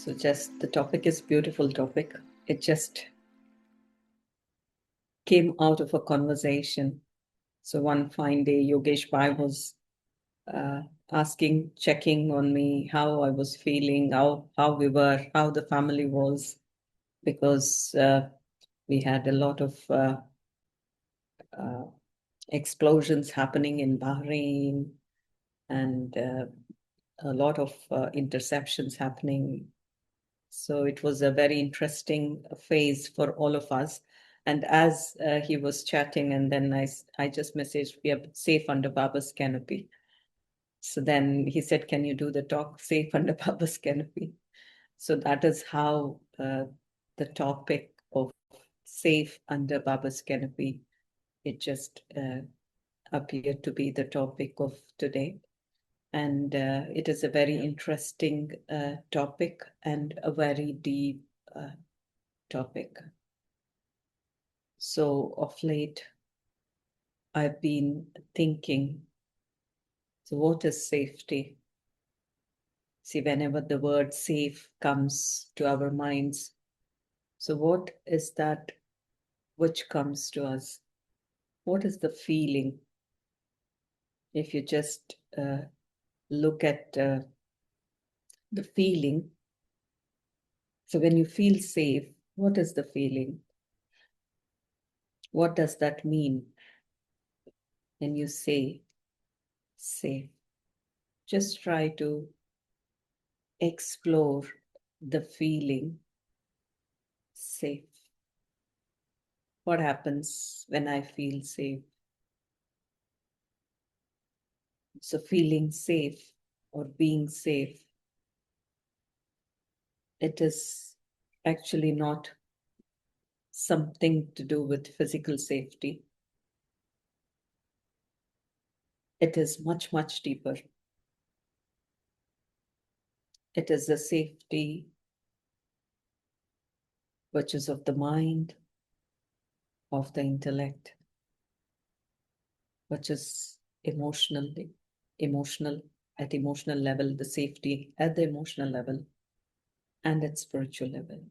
So just the topic is beautiful topic. It just came out of a conversation. So one fine day, Yogesh Bhai was asking, checking on me, how I was feeling, how we were, how the family was, because we had a lot of uh, explosions happening in Bahrain and a lot of interceptions happening. So it was a very interesting phase for all of us. And as he was chatting, and then I just messaged, we are safe under Baba's canopy. So then he said, can you do the talk safe under Baba's canopy? So that is how the topic of safe under Baba's canopy, it just appeared to be the topic of today. And it is a very interesting topic and a very deep topic. So of late, I've been thinking, so what is safety? See, whenever the word safe comes to our minds, so what is that which comes to us? What is the feeling? If you just look at the feeling, so when you feel safe, what is the feeling? What does that mean when you say safe? Just try to explore the feeling safe. What happens when I feel safe? So feeling safe or being safe, it is actually not something to do with physical safety. It is much, much deeper. It is the safety which is of the mind, of the intellect, which is emotional at emotional level, the safety at the emotional level and at spiritual level.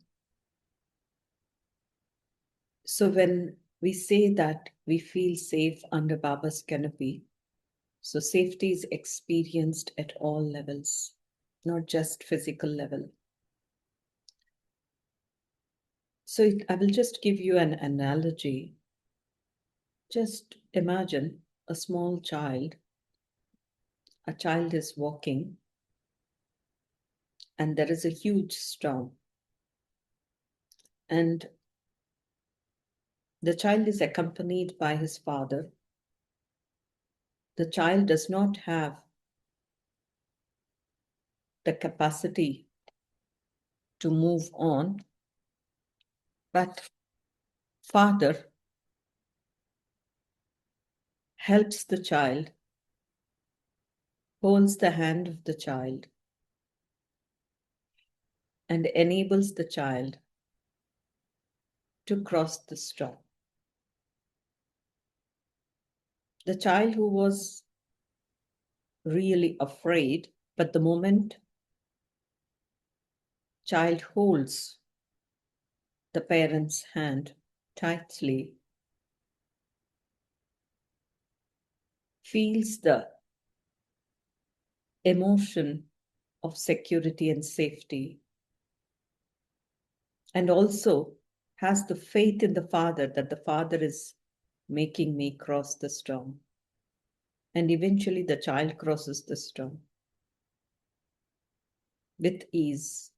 So when we say that we feel safe under Baba's canopy, so safety is experienced at all levels, not just physical level. So I will just give you an analogy. Just imagine a small child. A child is walking and there is a huge storm. And the child is accompanied by his father. The child does not have the capacity to move on, but father helps the child, holds the hand of the child, and enables the child to cross the storm. The child who was really afraid, but the moment child holds the parent's hand tightly, feels the emotion of security and safety, and also has the faith in the father that the father is making me cross the storm. And eventually the child crosses the storm with ease,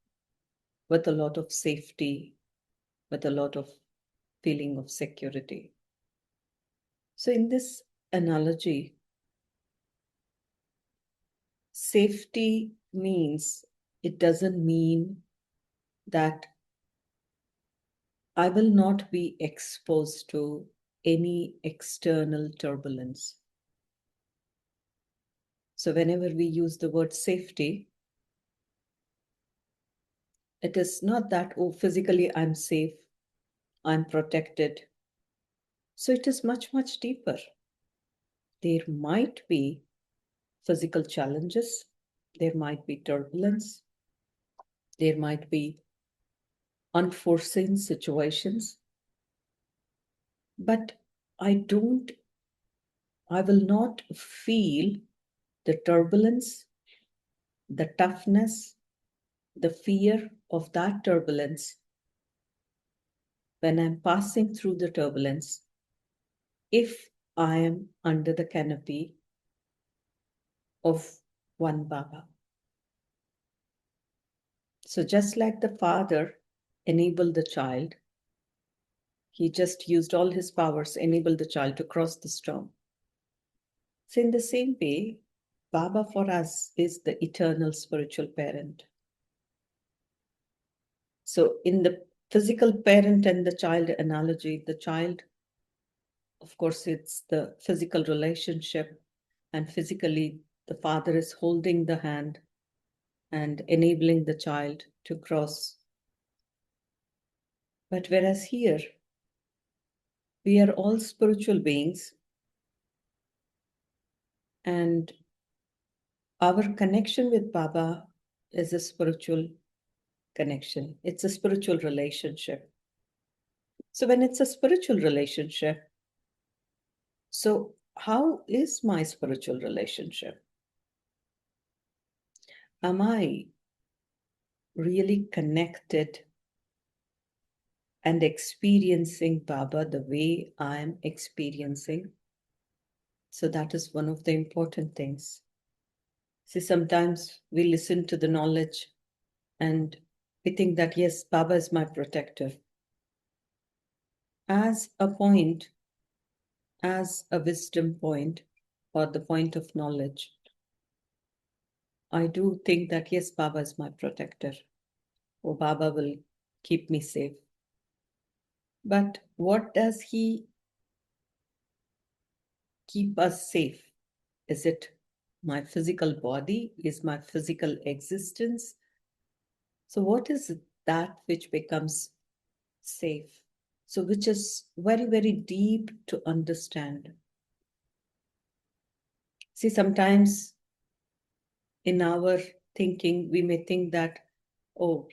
with a lot of safety, with a lot of feeling of security. So in this analogy, safety means, it doesn't mean that I will not be exposed to any external turbulence. So whenever we use the word safety, it is not that, oh, physically I'm safe, I'm protected. So it is much, much deeper. There might be physical challenges, there might be turbulence, There might be unforeseen situations, but I will not feel the turbulence, the toughness, the fear of that turbulence when I'm passing through the turbulence, if I am under the canopy of one Baba. So just like the father enabled the child, he just used all his powers, enabled the child to cross the storm. So in the same way, Baba for us is the eternal spiritual parent. So in the physical parent and the child analogy, the child, of course, it's the physical relationship, and physically the father is holding the hand and enabling the child to cross. But whereas here, we are all spiritual beings, and our connection with Baba is a spiritual connection. It's a spiritual relationship. So when it's a spiritual relationship, so how is my spiritual relationship? Am I really connected and experiencing Baba the way I'm experiencing? So that is one of the important things. See, sometimes we listen to the knowledge and we think that, yes, Baba is my protector. As a point, as a wisdom point, or the point of knowledge, I do think that, yes, Baba is my protector. Oh, Baba will keep me safe. But what does he keep us safe? Is it my physical body? Is my physical existence? So what is that which becomes safe? So which is very, very deep to understand. See, sometimes in our thinking, we may think that, oh,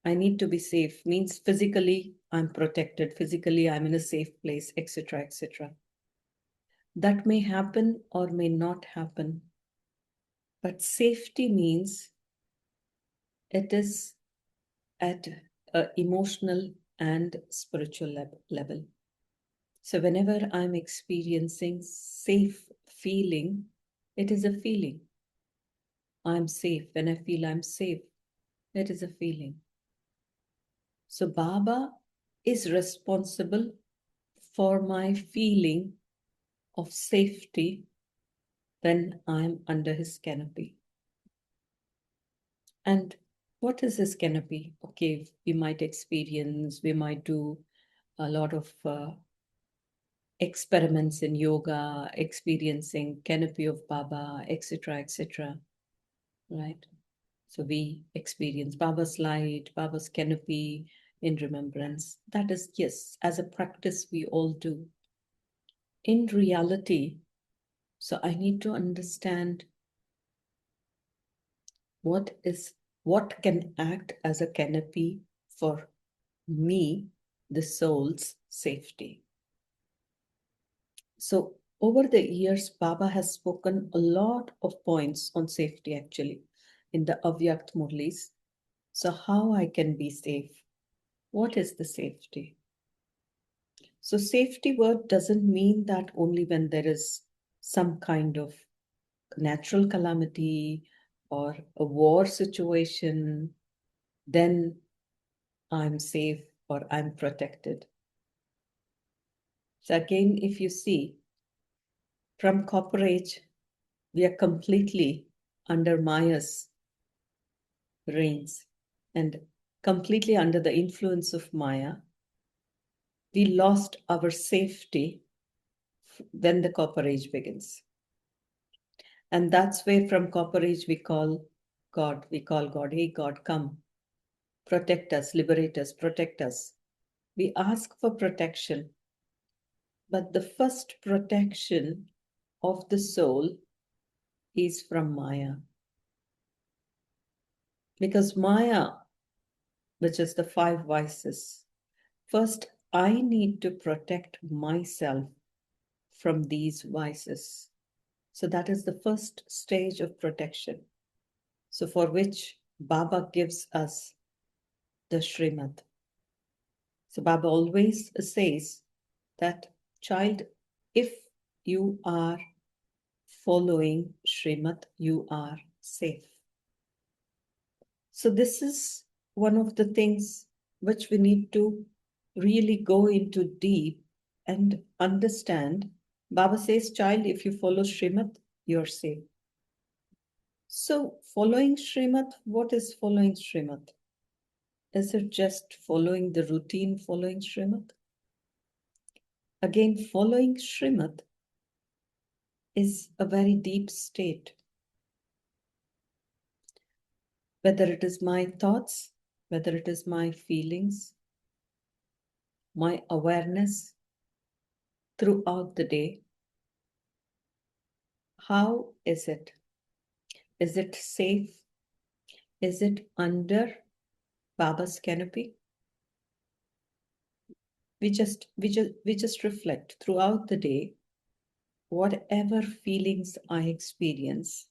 I need to be safe, means physically I'm protected, physically I'm in a safe place, etc., etc. That may happen or may not happen. But safety means it is at an emotional and spiritual level. So whenever I'm experiencing safe feeling, it is a feeling. I'm safe. When I feel I'm safe, it is a feeling. So Baba is responsible for my feeling of safety when I'm under his canopy. And what is his canopy? Okay, we might experience, we might do a lot of experiments in yoga, experiencing canopy of Baba, etc., etc. Right? So we experience Baba's light, Baba's canopy in remembrance. That is, yes, as a practice, we all do. In reality, so I need to understand what can act as a canopy for me, the soul's safety. So over the years, Baba has spoken a lot of points on safety actually in the Avyakt Murlis. So how I can be safe? What is the safety? So safety word doesn't mean that only when there is some kind of natural calamity or a war situation, then I'm safe or I'm protected. So again, if you see, from Copper Age, we are completely under Maya's reigns and completely under the influence of Maya. We lost our safety when the Copper Age begins. And that's where from Copper Age we call God. We call God, hey God, come, protect us, liberate us, protect us. We ask for protection. But the first protection of the soul is from Maya. Because Maya, which is the five vices, first I need to protect myself from these vices. So that is the first stage of protection. So for which Baba gives us the Srimad. So Baba always says that, child, if you are following Srimad, you are safe. So this is one of the things which we need to really go into deep and understand. Baba says, child, if you follow Srimad, you're safe. So following Srimad, what is following Srimad? Is it just following the routine following Srimad? Again, following Srimad is a very deep state. Whether it is my thoughts, whether it is my feelings, my awareness throughout the day, how is it? Is it safe? Is it under Baba's canopy? We just reflect throughout the day, whatever feelings I experience,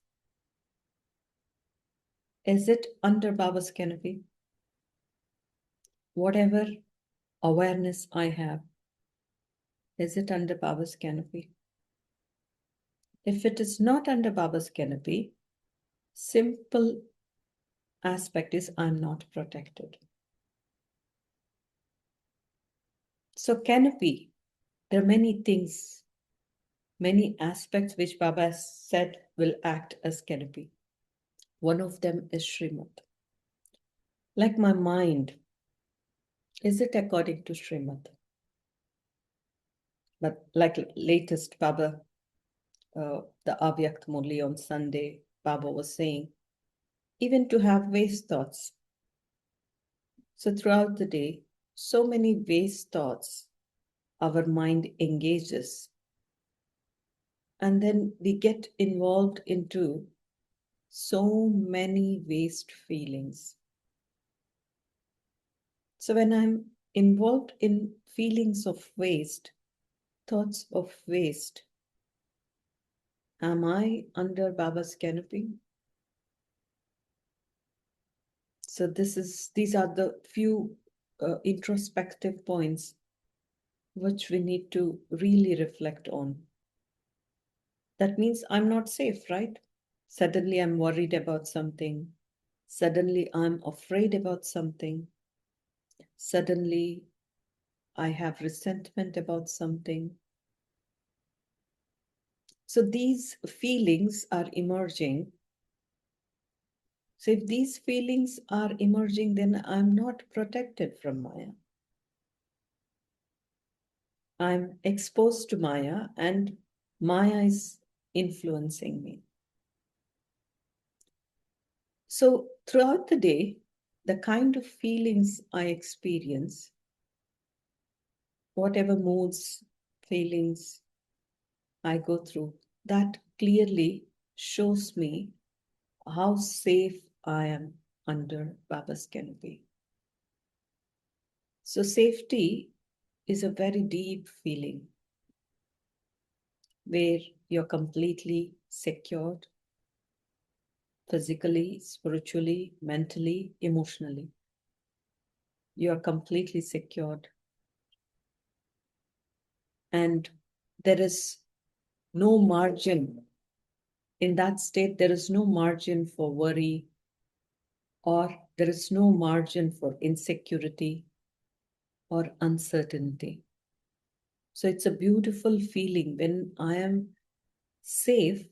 is it under Baba's canopy? Whatever awareness I have, is it under Baba's canopy? If it is not under Baba's canopy, simple aspect is I'm not protected. So canopy, there are many things, many aspects which Baba said will act as canopy. One of them is Srimad. Like my mind, is it according to Srimad? But like latest Baba, the Avyakt Murli on Sunday, Baba was saying, even to have waste thoughts. So throughout the day, so many waste thoughts our mind engages. And then we get involved into so many waste feelings. So when I'm involved in feelings of waste, thoughts of waste, am I under Baba's canopy? So these are the few introspective points which we need to really reflect on. That means I'm not safe, right? Suddenly I'm worried about something. Suddenly I'm afraid about something. Suddenly I have resentment about something. So these feelings are emerging. So if these feelings are emerging, then I'm not protected from Maya. I'm exposed to Maya and Maya is influencing me. So throughout the day, the kind of feelings I experience, whatever moods, feelings I go through, that clearly shows me how safe I am under Baba's canopy. So safety is a very deep feeling where you're completely secured physically, spiritually, mentally, emotionally. You are completely secured. And there is no margin. In that state, there is no margin for worry, or there is no margin for insecurity or uncertainty. So it's a beautiful feeling when I am safe,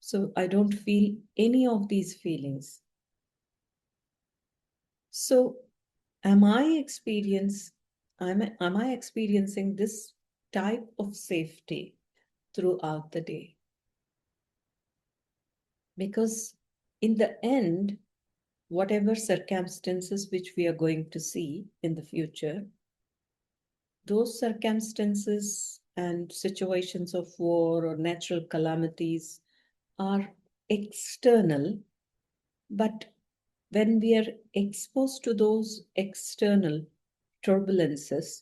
so I don't feel any of these feelings. So am I experiencing this type of safety throughout the day? Because in the end, whatever circumstances which we are going to see in the future, those circumstances and situations of war or natural calamities are external, but when we are exposed to those external turbulences,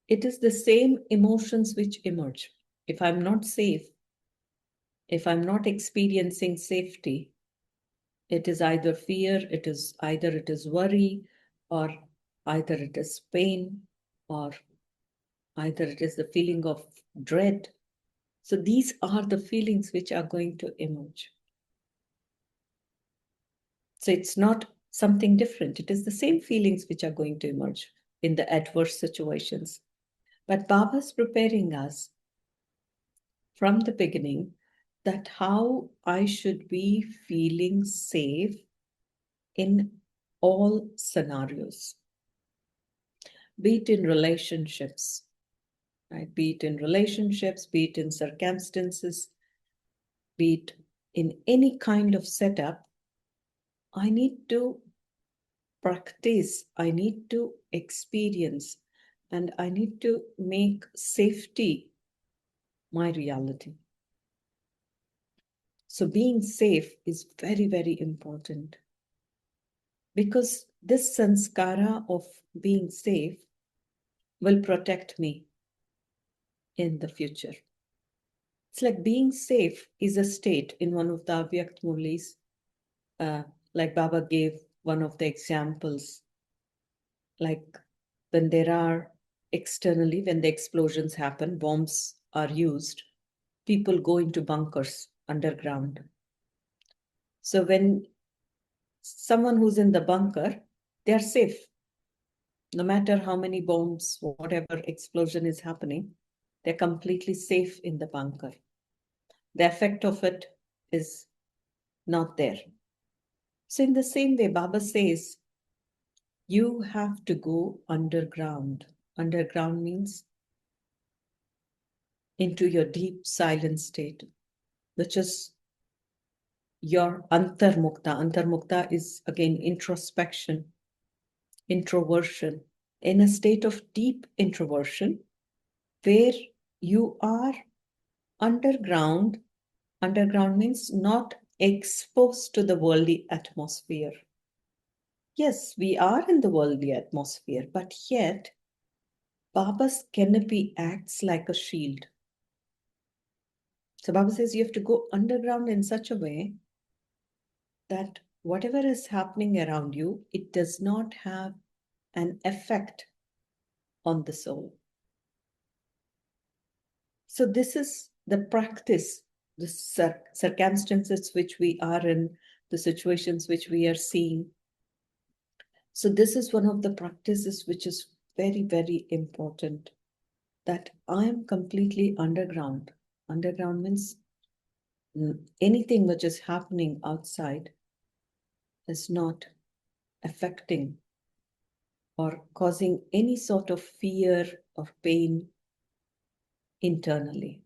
it is the same emotions which emerge. If I'm not safe, if I'm not experiencing safety, it is either fear, it is worry, or either it is pain, or either it is the feeling of dread. So these are the feelings which are going to emerge. So it's not something different. It is the same feelings which are going to emerge in the adverse situations. But Baba's preparing us from the beginning that how I should be feeling safe in all scenarios, be it in relationships, right? Be it in relationships, be it in circumstances, be it in any kind of setup, I need to practice, I need to experience, and I need to make safety my reality. So being safe is very, very important, because this sanskara of being safe will protect me in the future. It's like being safe is a state in one of the Avyakt Murlis, like Baba gave one of the examples, like when there are externally, when the explosions happen, bombs are used, people go into bunkers underground. So when someone who's in the bunker, they are safe. No matter how many bombs, whatever explosion is happening, they're completely safe in the bunker. The effect of it is not there. So in the same way, Baba says, you have to go underground. Underground means into your deep silent state, which is your antarmukta. Antarmukta is again introspection, introversion. In a state of deep introversion, where you are underground. Underground means not exposed to the worldly atmosphere. Yes, we are in the worldly atmosphere, but yet Baba's canopy acts like a shield. So Baba says you have to go underground in such a way that whatever is happening around you, it does not have an effect on the soul. So this is the practice, the circumstances which we are in, the situations which we are seeing. So this is one of the practices which is very, very important, that I am completely underground. Underground means anything which is happening outside is not affecting or causing any sort of fear or pain internally.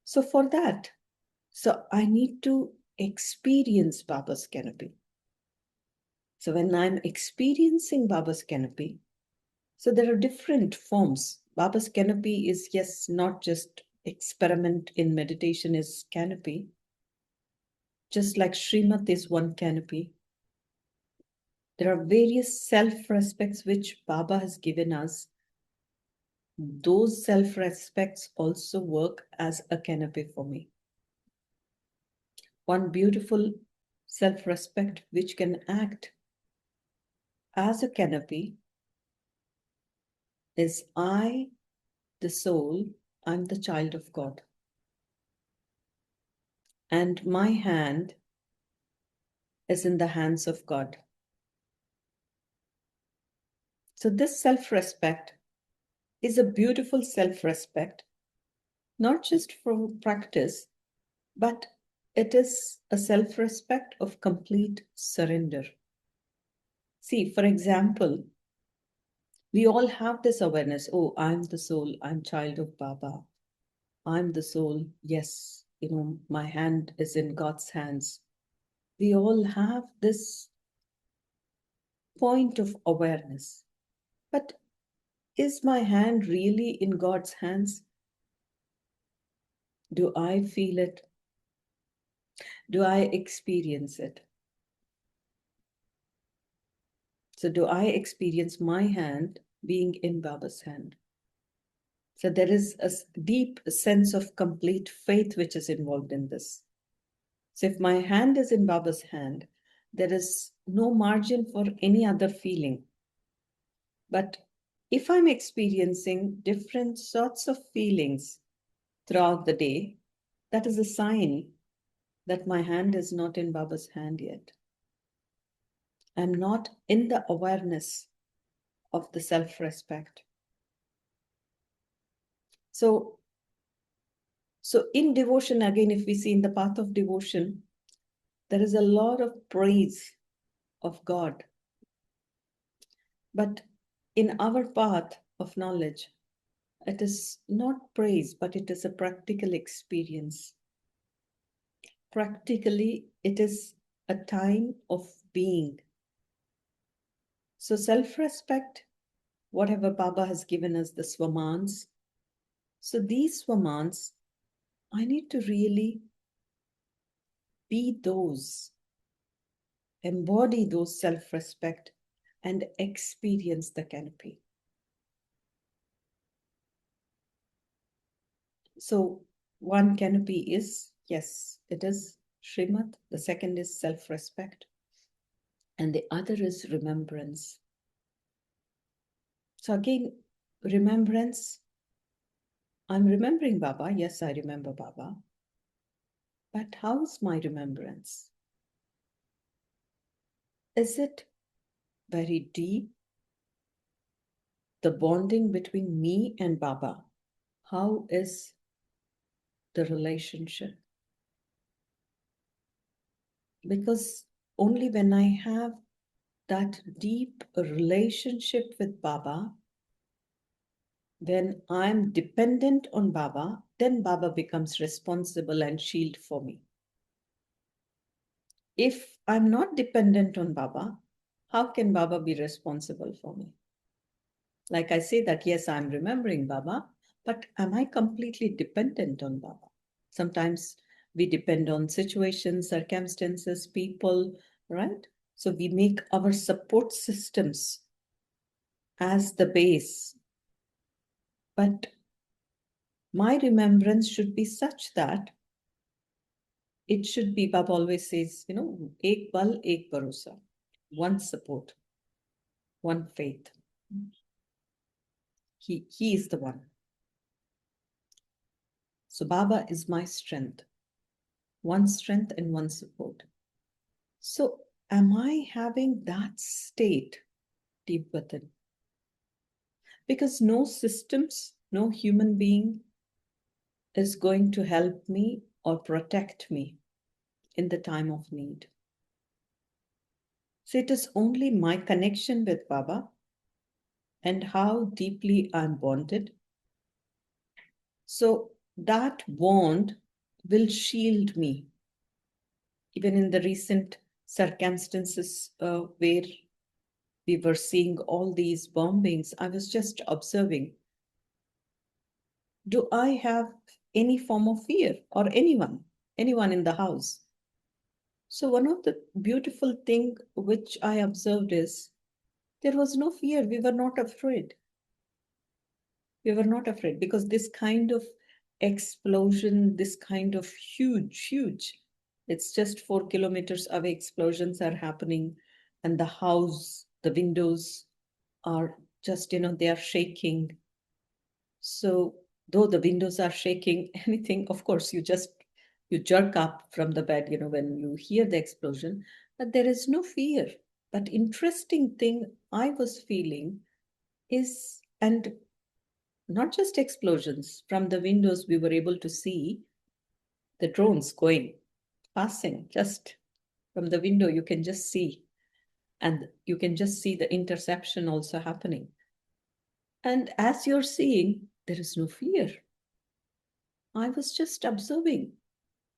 So for that, I need to experience Baba's canopy. So when I'm experiencing Baba's canopy, so there are different forms. Baba's canopy is, yes, not just experiment in meditation is canopy. Just like Srimad is one canopy. There are various self-respects which Baba has given us. Those self-respects also work as a canopy for me. One beautiful self-respect which can act as a canopy is I, the soul, I'm the child of God. And my hand is in the hands of God. So this self-respect is a beautiful self-respect, not just from practice, but it is a self-respect of complete surrender. See, for example, we all have this awareness, oh, I'm the soul, I'm child of Baba. I'm the soul, yes, my hand is in God's hands. We all have this point of awareness. But is my hand really in God's hands? Do I feel it? Do I experience it? So do I experience my hand being in Baba's hand? So there is a deep sense of complete faith which is involved in this. So if my hand is in Baba's hand, there is no margin for any other feeling. But if I'm experiencing different sorts of feelings throughout the day, that is a sign that my hand is not in Baba's hand yet. I'm not in the awareness of the self-respect. So in devotion, again, if we see in the path of devotion, there is a lot of praise of God. But in our path of knowledge, it is not praise, but it is a practical experience. Practically, it is a time of being. So self-respect, whatever Baba has given us, the swamans. So these swamans, I need to really be those, embody those self-respect and experience the canopy. So one canopy is, yes, it is Srimad. The second is self-respect. And the other is remembrance. So again, remembrance. I'm remembering Baba. Yes, I remember Baba. But how's my remembrance? Is it very deep? The bonding between me and Baba. How is the relationship? Because only when I have that deep relationship with Baba, when I'm dependent on Baba, then Baba becomes responsible and shield for me. If I'm not dependent on Baba, how can Baba be responsible for me? Like I say that, yes, I'm remembering Baba, but am I completely dependent on Baba? Sometimes we depend on situations, circumstances, people, right? So we make our support systems as the base. But my remembrance should be such that it should be, Baba always says, ek bal, ek bharosa, one support, one faith. He is the one. So Baba is my strength, one strength and one support. So am I having that state deep within? Because no systems, no human being is going to help me or protect me in the time of need. So it is only my connection with Baba and how deeply I'm bonded. So that bond will shield me. Even in the recent circumstances where we were seeing all these bombings, I was just observing, do I have any form of fear or anyone in the house? So one of the beautiful thing which I observed is there was no fear. We were not afraid. We were not afraid because this kind of explosion, this kind of huge, it's just 4 kilometers away, explosions are happening, and the house, the windows are just, they are shaking. So though the windows are shaking, anything, of course, you jerk up from the bed, when you hear the explosion, but there is no fear. But interesting thing I was feeling is, and not just explosions, from the windows we were able to see the drones passing just from the window. You can just see, and you can just see the interception also happening. And as you're seeing, there is no fear. I was just observing.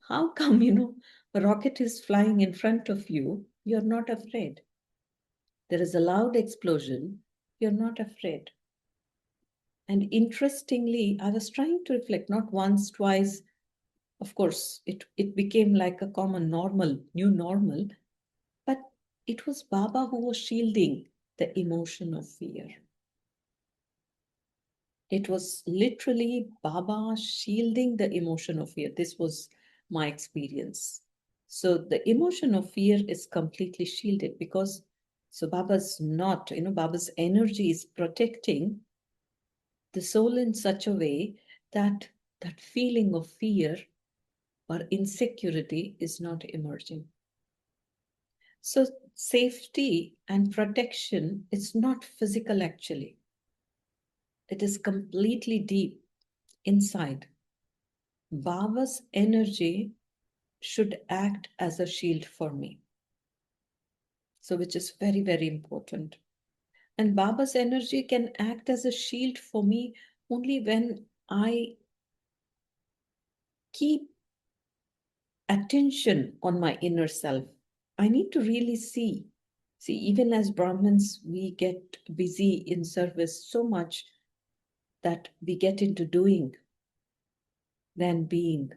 How come, a rocket is flying in front of you, you're not afraid? There is a loud explosion, you're not afraid. And interestingly, I was trying to reflect, not once, twice. Of course, it became like a common normal, new normal, but it was Baba who was shielding. the emotion of fear. It was literally Baba shielding the emotion of fear. This was my experience. So the emotion of fear is completely shielded because so Baba's not, Baba's energy is protecting the soul in such a way that that feeling of fear or insecurity is not emerging. So safety and protection is not physical actually. It is completely deep inside. Baba's energy should act as a shield for me. So, which is very, very important. And Baba's energy can act as a shield for me only when I keep attention on my inner self. I need to really see. See, even as Brahmins, we get busy in service so much that we get into doing than being.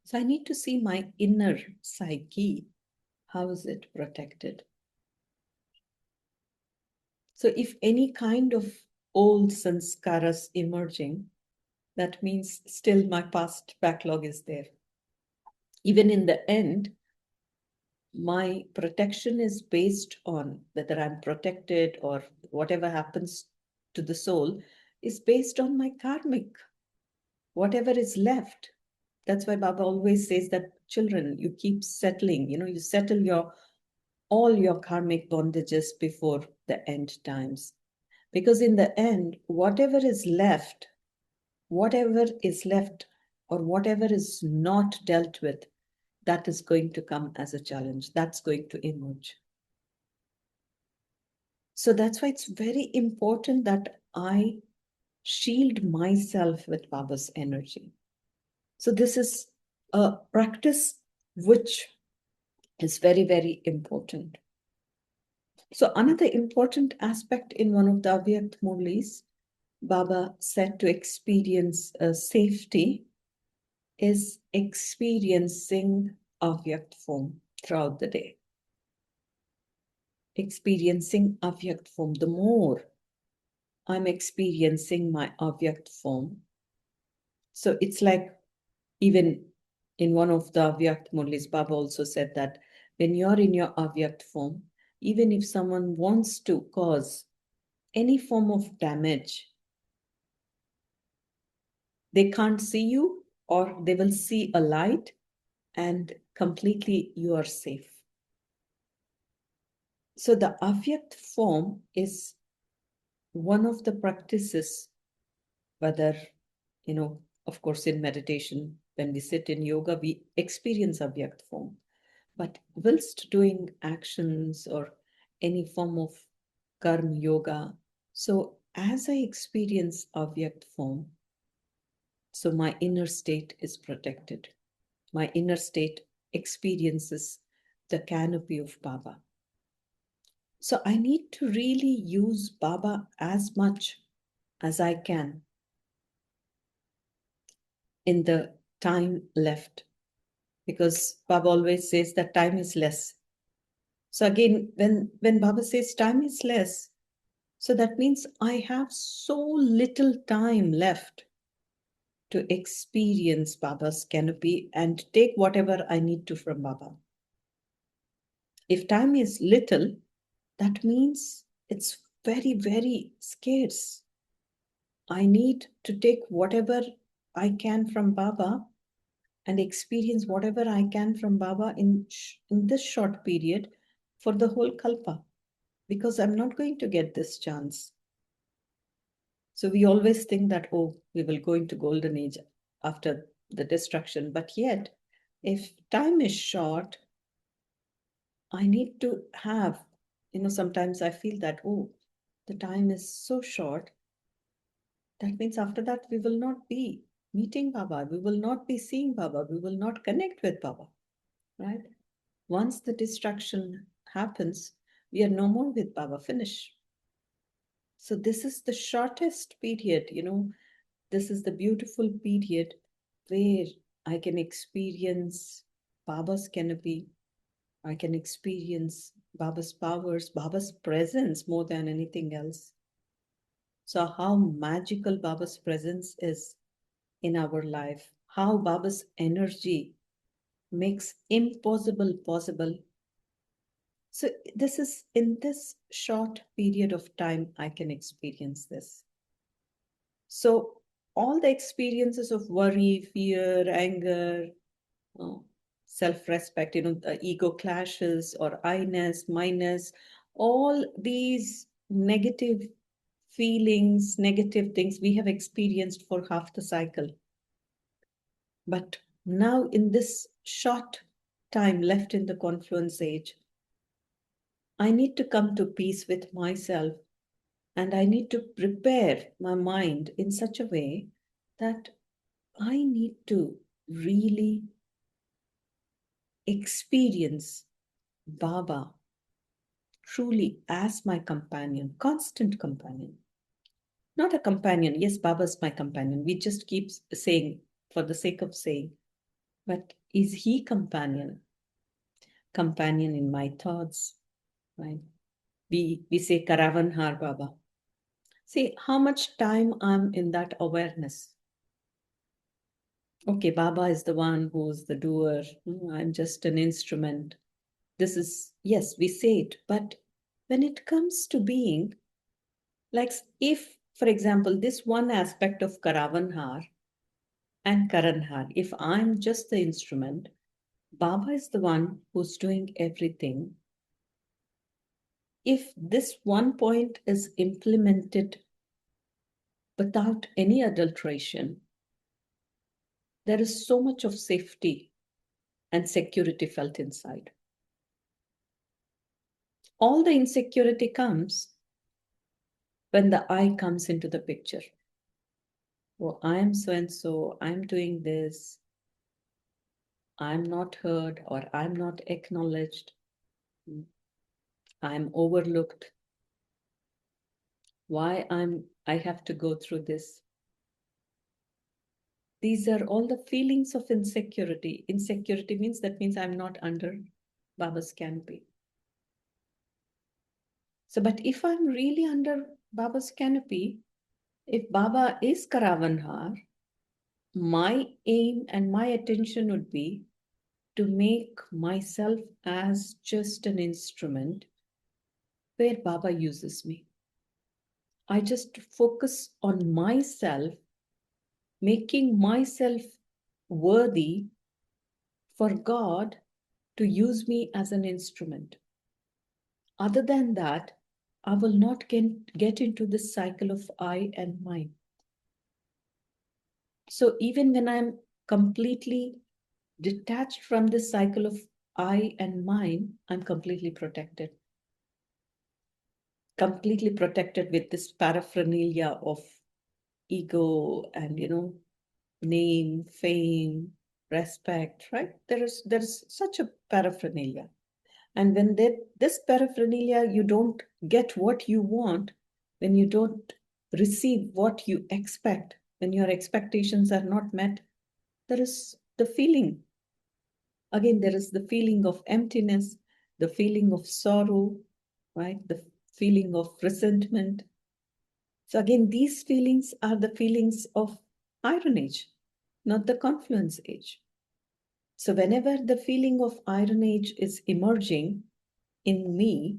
So I need to see my inner psyche. How is it protected? So if any kind of old sanskaras emerging, that means still my past backlog is there. Even in the end, my protection is based on whether I'm protected or whatever happens to the soul is based on my karmic, whatever is left. That's why Baba always says that children, you keep settling, you settle all your karmic bondages before the end times. Because in the end, whatever is left, or whatever is not dealt with, that is going to come as a challenge. That's going to emerge. So that's why it's very important that I shield myself with Baba's energy. So this is a practice which is very, very important. So another important aspect in one of the Avyakt Murlis, Baba said to experience safety is experiencing Avyakt form throughout the day. Experiencing Avyakt form. The more I'm experiencing my Avyakt form, so it's like even in one of the Avyakt Murlis, Baba also said that when you're in your Avyakt form, even if someone wants to cause any form of damage, they can't see you, or they will see a light and completely you are safe. So the Avyakt form is one of the practices, whether, of course, in meditation, when we sit in yoga, we experience Avyakt form. But whilst doing actions or any form of karma yoga, so as I experience Avyakt form, so my inner state is protected. My inner state experiences the canopy of Baba. So I need to really use Baba as much as I can in the time left, because Baba always says that time is less. So again, when Baba says time is less, so that means I have so little time left to experience Baba's canopy and take whatever I need to from Baba. If time is little, that means it's very, very scarce. I need to take whatever I can from Baba and experience whatever I can from Baba in this short period for the whole Kalpa, because I'm not going to get this chance. So we always think that, oh, we will go into golden age after the destruction. But yet, if time is short, I need to have, sometimes I feel that, oh, the time is so short. That means after that, we will not be meeting Baba. We will not be seeing Baba. We will not connect with Baba, right? Once the destruction happens, we are no more with Baba, finish. So this is the shortest period, this is the beautiful period where I can experience Baba's canopy. I can experience Baba's powers, Baba's presence more than anything else. So, how magical Baba's presence is in our life, how Baba's energy makes impossible possible. So, this is in this short period of time I can experience this. So, all the experiences of worry, fear, anger, oh, self-respect, the ego clashes or I-ness, minus, all these negative feelings, negative things we have experienced for half the cycle. But now in this short time left in the confluence age, I need to come to peace with myself, and I need to prepare my mind in such a way that I need to really experience Baba truly as my companion, constant companion. Not a companion. Yes, Baba's my companion. We just keep saying for the sake of saying. But is he companion? Companion in my thoughts, right? We say Karavan Har Baba. See how much time I'm in that awareness. Okay, Baba is the one who's the doer. I'm just an instrument. This is, yes, we say it, but when it comes to being, like if, for example, this one aspect of Karavanhar and Karanhar, if I'm just the instrument, Baba is the one who's doing everything. If this one point is implemented without any adulteration, there is so much of safety and security felt inside. All the insecurity comes when the I comes into the picture. Oh, I'm so and so, I'm doing this, I'm not heard or I'm not acknowledged, I'm overlooked. Why I have to go through this? These are all the feelings of insecurity. Insecurity means I'm not under Baba's canopy. So, but if I'm really under Baba's canopy, if Baba is Karavanhar, my aim and my attention would be to make myself as just an instrument where Baba uses me. I just focus on myself, making myself worthy for God to use me as an instrument. Other than that, I will not get into this cycle of I and mine. So even when I'm completely detached from this cycle of I and mine, I'm completely protected. Completely protected with this paraphernalia of ego and name, fame, respect, right? There's such a paraphernalia. And when this paraphernalia, you don't get what you want, when you don't receive what you expect, when your expectations are not met, there is the feeling. Again, there is the feeling of emptiness, the feeling of sorrow, right? The feeling of resentment. So again, these feelings are the feelings of Iron Age, not the Confluence Age. So whenever the feeling of Iron Age is emerging in me,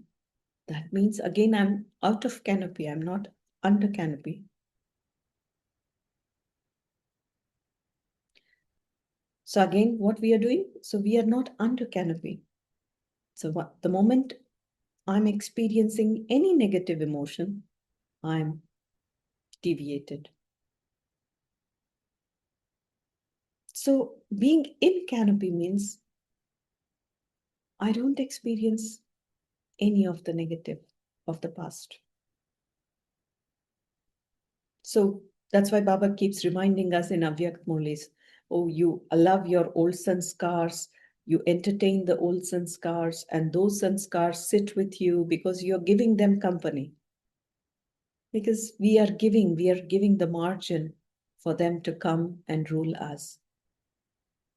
that means again I'm out of canopy, I'm not under canopy. So again, what we are doing, so we are not under canopy. So the moment I'm experiencing any negative emotion, I'm deviated. So being in canopy means I don't experience any of the negative of the past. So that's why Baba keeps reminding us in Avyak Murlis, oh, you love your old sanskars, you entertain the old sanskars, and those sanskars sit with you because you're giving them company. Because we are giving the margin for them to come and rule us.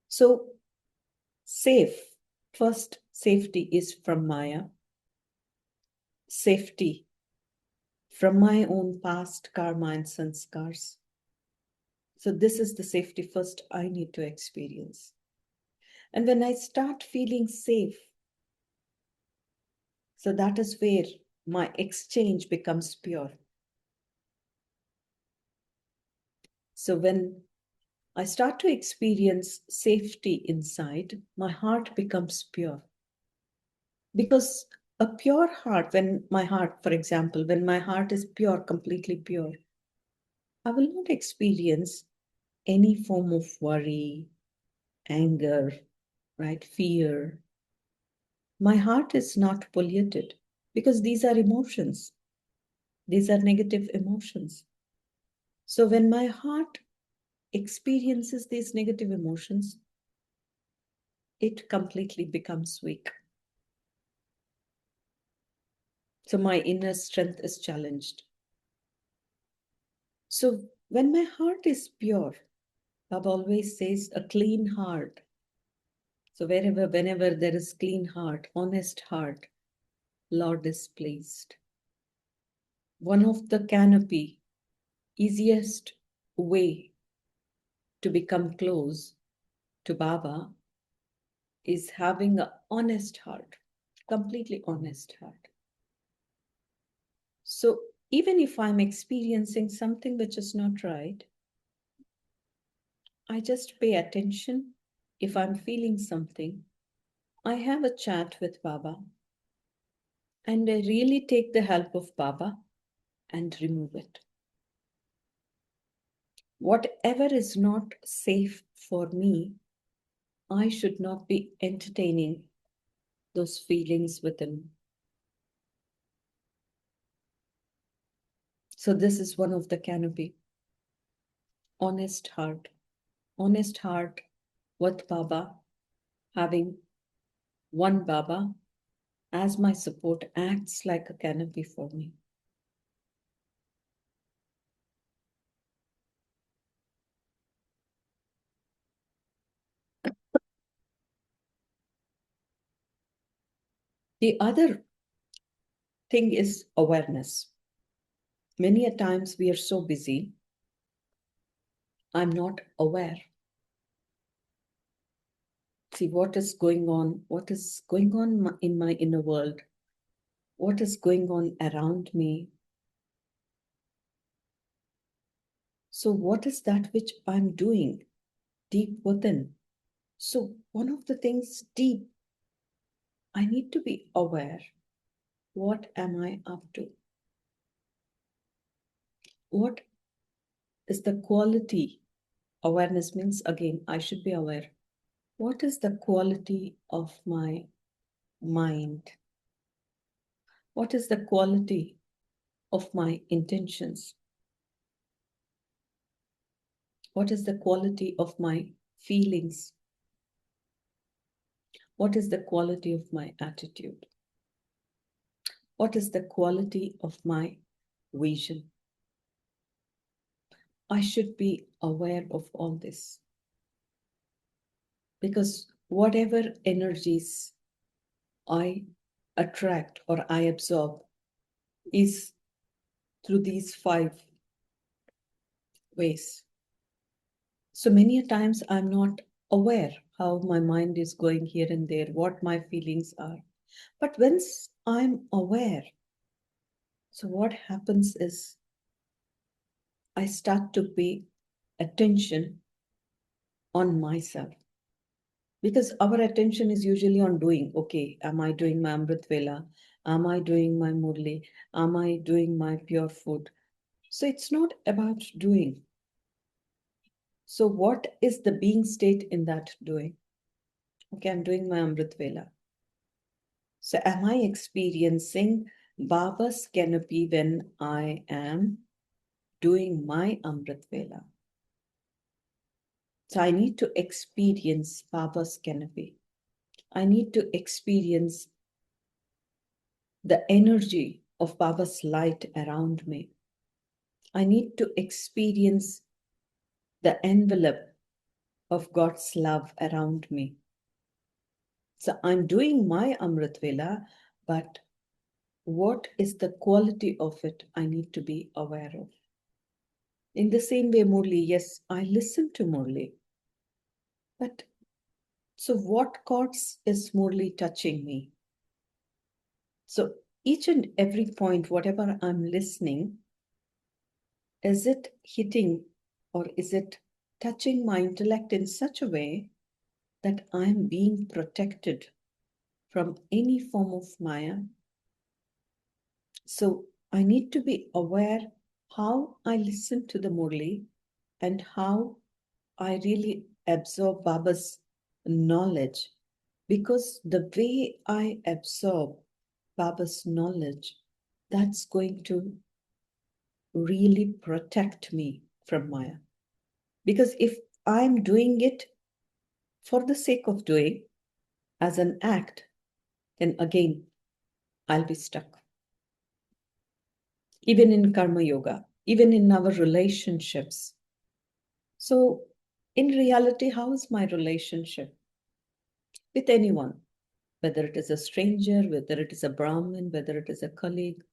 So safe, first safety is from Maya. safety from my own past karma and sanskars. So this is the safety first I need to experience. And when I start feeling safe, so that is where my exchange becomes pure. So when I start to experience safety inside, my heart becomes pure. Because a pure heart, when my heart, for example, when my heart is pure, completely pure, I will not experience any form of worry, anger, right? Fear. My heart is not polluted because these are emotions. These are negative emotions. So when my heart experiences these negative emotions, it completely becomes weak. So my inner strength is challenged. So when my heart is pure, Baba always says a clean heart. So whenever there is clean heart, honest heart, Lord is pleased. One of the canopy, easiest way to become close to Baba is having an honest heart, completely honest heart. So even if I'm experiencing something which is not right, I just pay attention. If I'm feeling something, I have a chat with Baba and I really take the help of Baba and remove it. Whatever is not safe for me, I should not be entertaining those feelings within. So this is one of the canopy. Honest heart. Honest heart with Baba, having one Baba as my support acts like a canopy for me. The other thing is awareness. Many a times we are so busy, I'm not aware. See what is going on in my inner world, what is going on around me. So, what is that which I'm doing deep within? So, one of the things deep, I need to be aware. What am I up to? What is the quality? Awareness means, again, I should be aware. What is the quality of my mind? What is the quality of my intentions? What is the quality of my feelings? What is the quality of my attitude? What is the quality of my vision? I should be aware of all this. Because whatever energies I attract or I absorb is through these 5 ways. So many a times I'm not aware how my mind is going here and there, what my feelings are. But once I'm aware, so what happens is I start to pay attention on myself. Because our attention is usually on doing. Okay, am I doing my Amrit Vela? Am I doing my Murli? Am I doing my pure food? So it's not about doing. So what is the being state in that doing? Okay, I'm doing my Amrit Vela. So am I experiencing Baba's canopy when I am doing my Amrit Vela? So I need to experience Baba's canopy. I need to experience the energy of Baba's light around me. I need to experience the envelope of God's love around me. So I'm doing my Amrit Vela, but what is the quality of it I need to be aware of. In the same way, Murli, yes, I listen to Murli. But so what chords is Murli touching me? So each and every point, whatever I'm listening, is it hitting or is it touching my intellect in such a way that I'm being protected from any form of Maya? So I need to be aware how I listen to the Murli and how I really absorb Baba's knowledge, because the way I absorb Baba's knowledge, that's going to really protect me from Maya. Because if I'm doing it for the sake of doing as an act, then again, I'll be stuck. Even in karma yoga, even in our relationships. So, in reality, how is my relationship with anyone? Whether it is a stranger, whether it is a Brahmin, whether it is a colleague.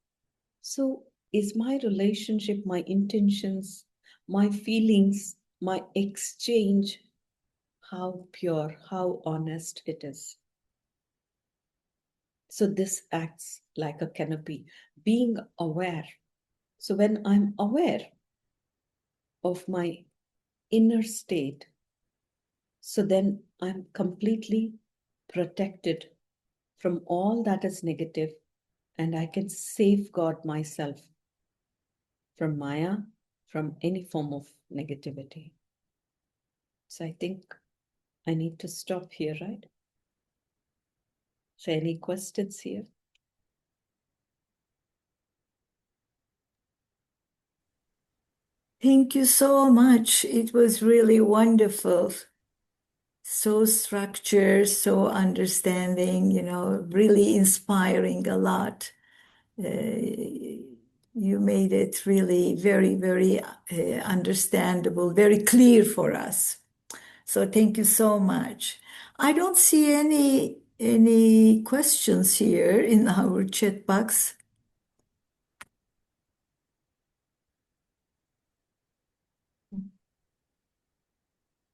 So, is my relationship, my intentions, my feelings, my exchange, how pure, how honest it is? So, this acts like a canopy, being aware. So, when I'm aware of my inner state, so then I'm completely protected from all that is negative, and I can safeguard myself from Maya, from any form of negativity. So I think I need to stop here, right? So any questions here? Thank you so much. It was really wonderful. So structured, so understanding, really inspiring a lot. You made it really very, very understandable, very clear for us. So thank you so much. I don't see any questions here in our chat box.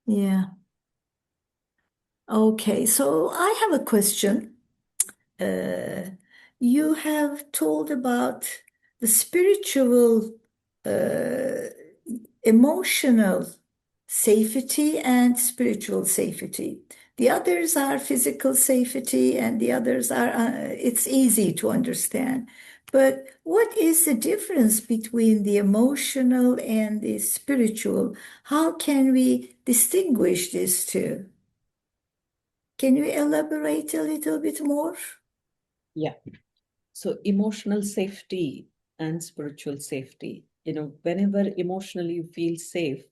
Yeah. Okay, so I have a question. You have told about the spiritual, uh, emotional safety and spiritual safety. The others are physical safety, and the others are, it's easy to understand. But what is the difference between the emotional and the spiritual? How can we distinguish these two? Can you elaborate a little bit more? Yeah. So emotional safety and spiritual safety. Whenever emotionally you feel safe,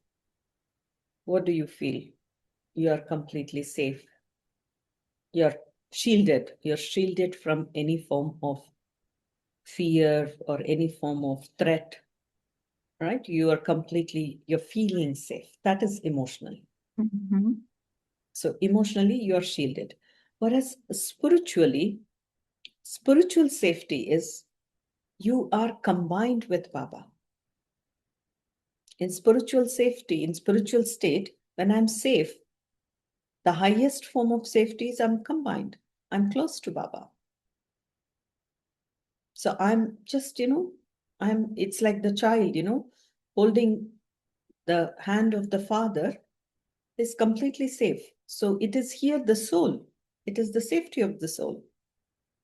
what do you feel? You are completely safe. You're shielded. You're shielded from any form of fear or any form of threat, right? You're feeling safe. That is emotional. Mhm. So emotionally, you're shielded. Whereas spiritual safety is you are combined with Baba. In spiritual safety, in spiritual state, when I'm safe, the highest form of safety is I'm combined. I'm close to Baba. So I'm just, it's like the child, holding the hand of the father is completely safe. So it is here the soul. It is the safety of the soul.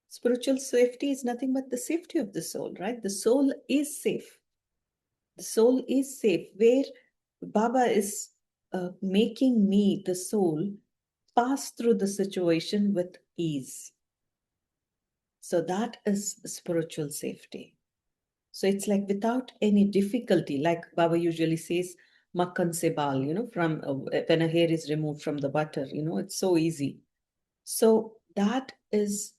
Spiritual safety is nothing but the safety of the soul, right? The soul is safe. The soul is safe. Where Baba is making me, the soul, pass through the situation with ease. So that is spiritual safety. So it's like without any difficulty, like Baba usually says, makkan se bal, from when a hair is removed from the butter, it's so easy. So that is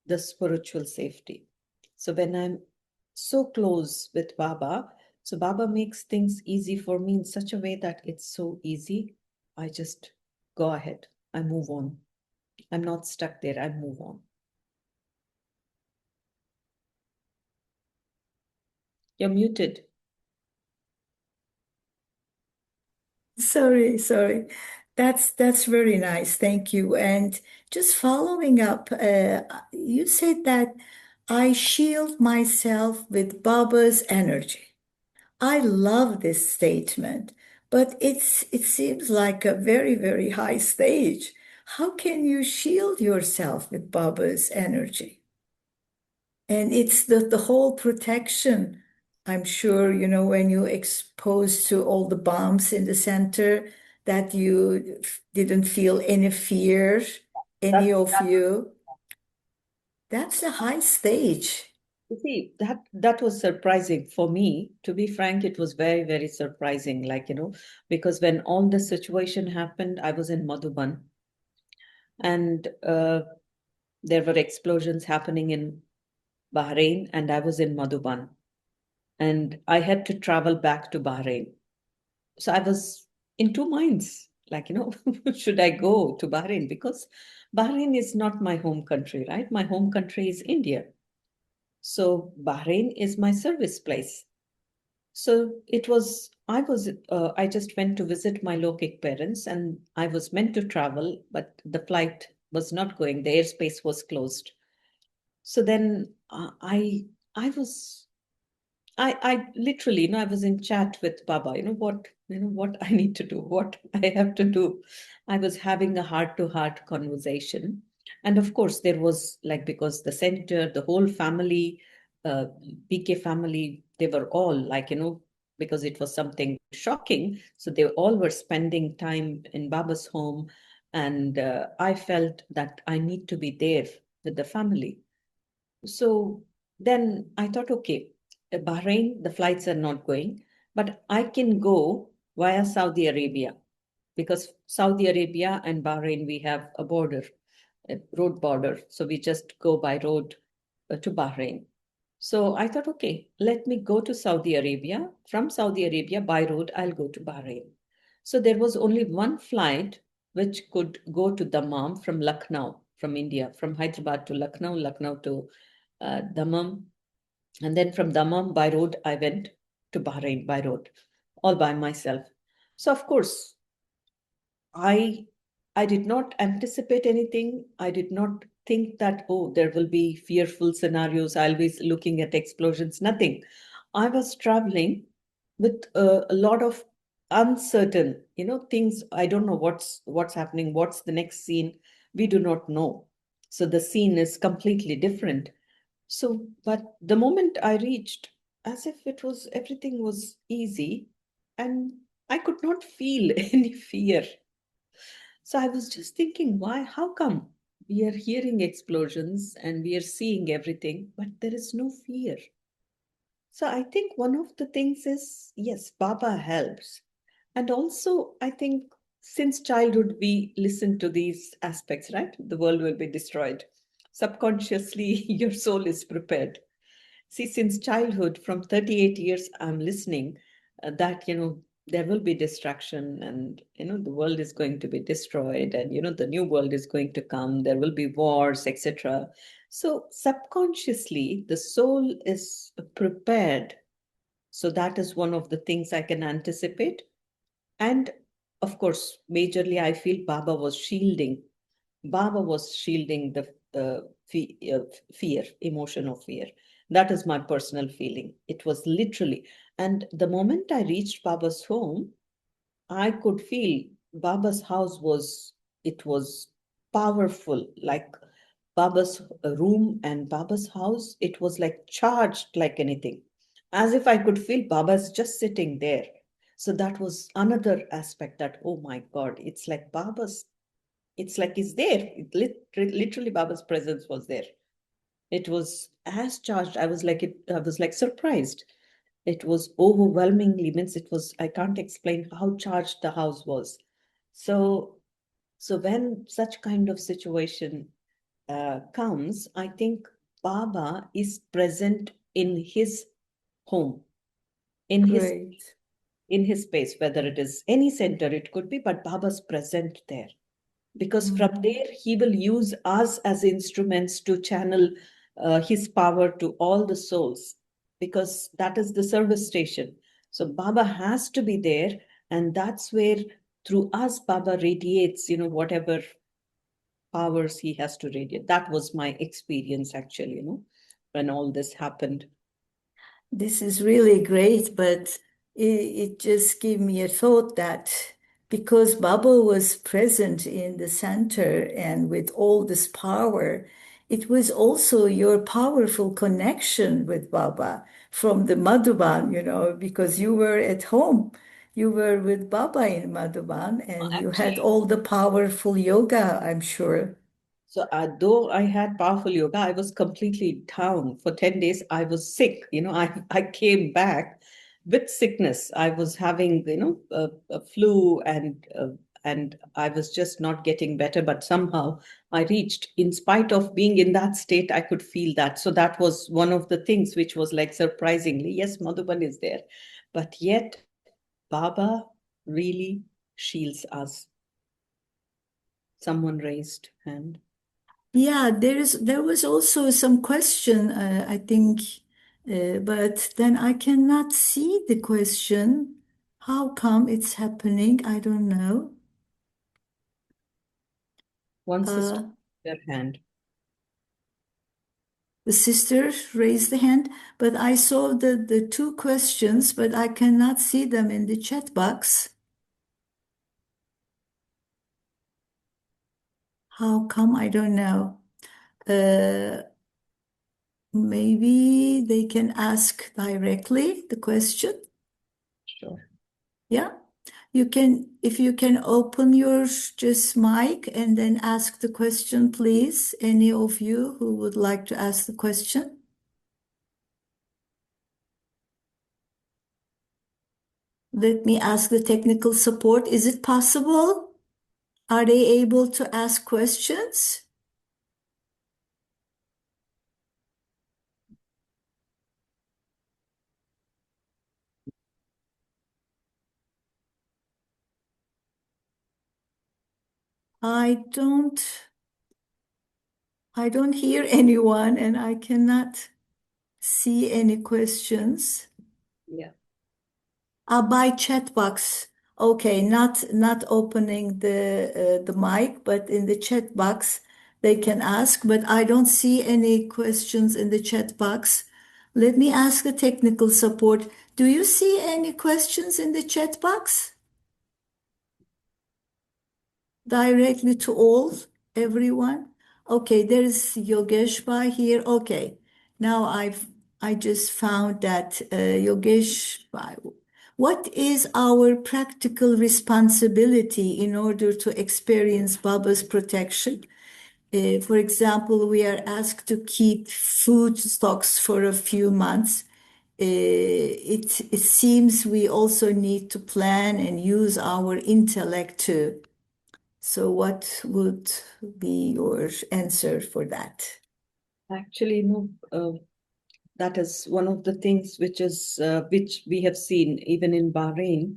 the spiritual safety. So when I'm so close with Baba, so Baba makes things easy for me in such a way that it's so easy. I just go ahead. I move on. I'm not stuck there. I move on. You're muted. Sorry. That's very nice. Thank you. And just following up, you said that I shield myself with Baba's energy. I love this statement, but it seems like a very, very high stage. How can you shield yourself with Baba's energy? And it's the whole protection. I'm sure, when you exposed to all the bombs in the center, that you didn't feel any fear, any That, of that you. That's a high stage. you see, that was surprising for me. To be frank, it was very, very surprising. Because when all the situation happened, I was in Madhuban, and there were explosions happening in Bahrain, and I was in Madhuban, and I had to travel back to Bahrain. So I was in two minds, should I go to Bahrain? Because Bahrain is not my home country, right? My home country is India. So Bahrain is my service place. So I just went to visit my Lokik parents, and I was meant to travel, but the flight was not going. The airspace was closed. So then I was I literally, I was in chat with Baba, what I need to do, what I have to do. I was having a heart to heart conversation. And of course, there was because the center, the whole family, uh, PK family, they were all because it was something shocking. So they all were spending time in Baba's home. And I felt that I need to be there with the family. So then I thought, okay, Bahrain, the flights are not going, but I can go via Saudi Arabia because Saudi Arabia and Bahrain, we have a border, a road border. So we just go by road to Bahrain. So I thought, okay, let me go to Saudi Arabia. From Saudi Arabia by road, I'll go to Bahrain. So there was only one flight which could go to Dammam from Lucknow, from India, from Hyderabad to Lucknow, Lucknow to Dammam. And then from Dammam by road, I went to Bahrain by road, all by myself. So, of course, I I did not anticipate anything. I did not think that, oh, there will be fearful scenarios. I'll be looking at explosions. Nothing. I was traveling with a lot of uncertain, things. I don't know what's happening. What's the next scene? We do not know. So the scene is completely different. So, but the moment I reached, as if everything was easy, and I could not feel any fear. So I was just thinking, why, how come we are hearing explosions and we are seeing everything, but there is no fear? So I think one of the things is, yes, Baba helps. And also, I think since childhood, we listen to these aspects, right? The world will be destroyed. Subconsciously, your soul is prepared. See, since childhood, from 38 years, I'm listening that, there will be destruction and, the world is going to be destroyed and, the new world is going to come. There will be wars, etc. So subconsciously, the soul is prepared. So that is one of the things I can anticipate. And of course, majorly, I feel Baba was shielding. Baba was shielding the fear, emotion of fear. That is my personal feeling. It was literally. And the moment I reached Baba's home, I could feel Baba's house it was powerful. Like Baba's room and Baba's house, it was like charged like anything. As if I could feel Baba's just sitting there. So that was another aspect that, oh my God, it's like it's there. Literally, Baba's presence was there. It was as charged. I was like surprised. It was overwhelmingly means it was. I can't explain how charged the house was. So, so when such kind of situation comes, I think Baba is present in his home, in his Great. in his space, whether it is any center, it could be, but Baba's present there because Mm. from there he will use us as instruments to channel his power to all the souls. because that is the service station. So Baba has to be there, and that's where through us Baba radiates, whatever powers he has to radiate. That was my experience actually, when all this happened. This is really great, but it just gave me a thought that because Baba was present in the center and with all this power, it was also your powerful connection with Baba from the Madhuban, because you were at home. You were with Baba in Madhuban and you had Actually, all the powerful yoga, I'm sure. so though I had powerful yoga, I was completely down for 10 days. I was sick. I came back with sickness. I was having, a flu, and I was just not getting better. But somehow I reached, in spite of being in that state, I could feel that. So that was one of the things which was like surprisingly, yes, Madhuban is there. But yet, Baba really shields us. Someone raised hand. Yeah, there was also some question, I think, but then I cannot see the question. How come it's happening? I don't know. One sister, Uh, their hand. the sister raised the hand, but I saw the two questions, but I cannot see them in the chat box. How come? I don't know. Uh, Maybe they can ask directly the question. Sure. Yeah. You can, if you can open your just mic and then ask the question, please. Any of you who would like to ask the question? Let me ask the technical support. Is it possible? Are they able to ask questions? I don't, I don't hear anyone and I cannot see any questions. Yeah. By chat box. Okay, not opening the mic, but in the chat box they can ask, but I don't see any questions in the chat box. Let me ask the technical support. Do you see any questions in the chat box? Directly to all, everyone? Okay, there is Yogesh Bhai here. Okay, now I just found that Yogesh Bhai. What is our practical responsibility in order to experience Baba's protection? For example, we are asked to keep food stocks for a few months. It seems we also need to plan and use our intellect too. So what would be your answer for that? Actually, no, that is one of the things which we have seen even in Bahrain.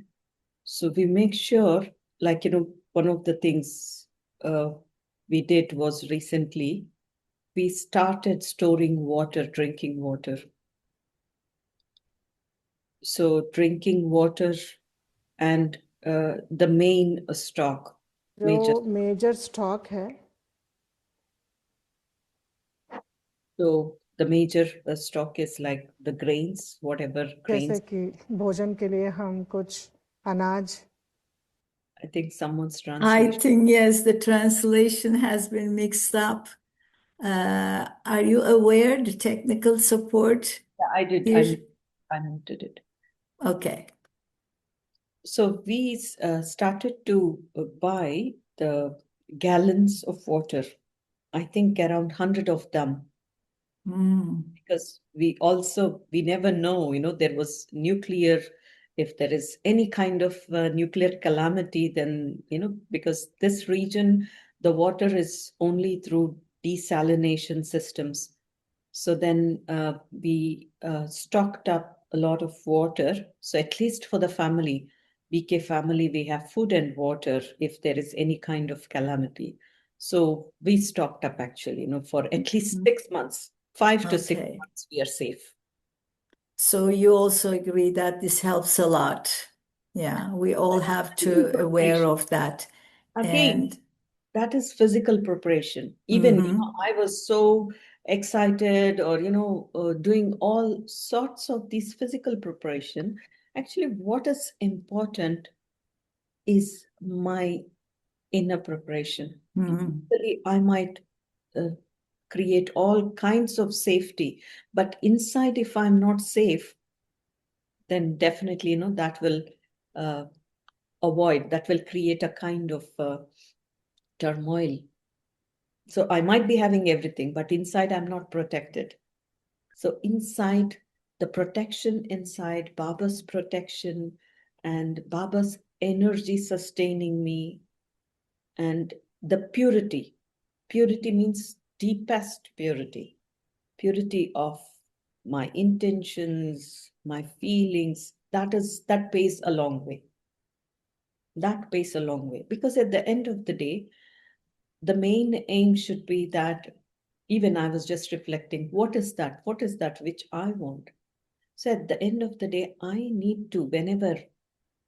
So we make sure, like, one of the things uh, we did was recently we started storing water, drinking water. So drinking water and the main stock, जो major. Major stock है So the major stock is like the grains, whatever जैसे grains. कि भोजन के लिए हम कुछ अनाज I think someone's I translation. think yes, the translation has been mixed up. Are you aware the technical support Yeah, I did. here? I noted it. Okay. So we started to buy the gallons of water. I think around 100 of them, Mm. because we never know, there was nuclear, if there is any kind of nuclear calamity, then, because this region, the water is only through desalination systems. So then we stocked up a lot of water. So at least for the family, BK family, we have food and water if there is any kind of calamity. So we stocked up actually, for at least 6 months, 5 to 6 Okay. months, we are safe. So you also agree that this helps a lot. Yeah, we all have to aware of that. Again, And that is physical preparation. Even mhm, I was so excited, or doing all sorts of these physical preparation. Actually, what is important is my inner preparation. mhm, Really, I might uh, create all kinds of safety, but inside, if I'm not safe, then definitely, that will uh, that will create a kind of turmoil. So I might be having everything, but inside I'm not protected. So inside, the protection inside, Baba's protection and Baba's energy sustaining me, and the purity. Purity means deepest purity. Purity of my intentions, my feelings. That pays a long way. That pays a long way. Because at the end of the day, the main aim should be that, even I was just reflecting, what is that? What is that which I want? So at the end of the day, I need to, whenever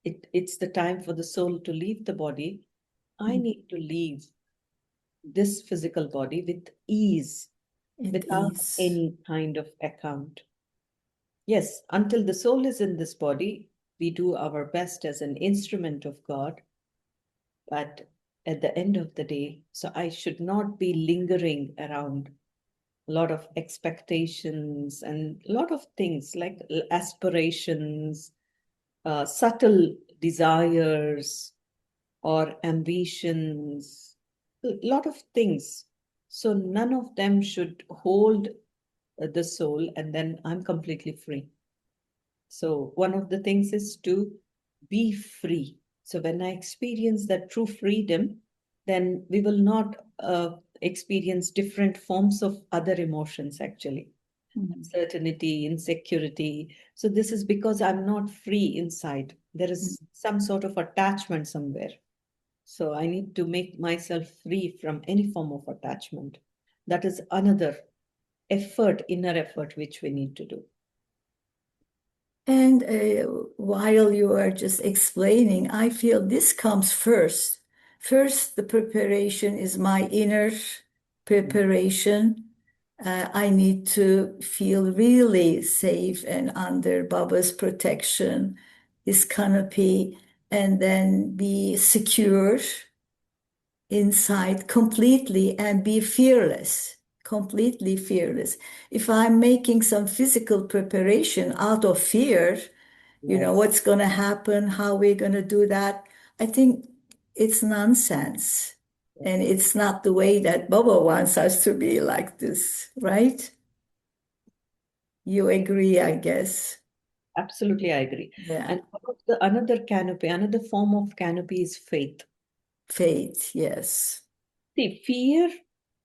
it's the time for the soul to leave the body, I need to leave this physical body with ease, and without ease. any kind of account. Yes, until the soul is in this body, we do our best as an instrument of God. But at the end of the day, so I should not be lingering around a lot of expectations and a lot of things like aspirations, subtle desires or ambitions, a lot of things. So none of them should hold the soul, and then I'm completely free. So one of the things is to be free. So when I experience that true freedom, then we will not experience different forms of other emotions, actually. Uncertainty, insecurity. So this is because I'm not free inside. There is some sort of attachment somewhere. So I need to make myself free from any form of attachment. That is another effort, inner effort, which we need to do. And while you are just explaining, I feel this comes first. First, the preparation is my inner preparation. I need to feel really safe and under Baba's protection, his canopy, and then be secure inside completely and be fearless, completely fearless. If I'm making some physical preparation out of fear, Yes, what's going to happen, how we're going to do that, I think it's nonsense. And yes. it's not the way that Baba wants us to be like this, right? You agree, I guess. Absolutely, I agree. Yeah. And one of the another canopy, another form of canopy is faith. Faith, yes. See, fear,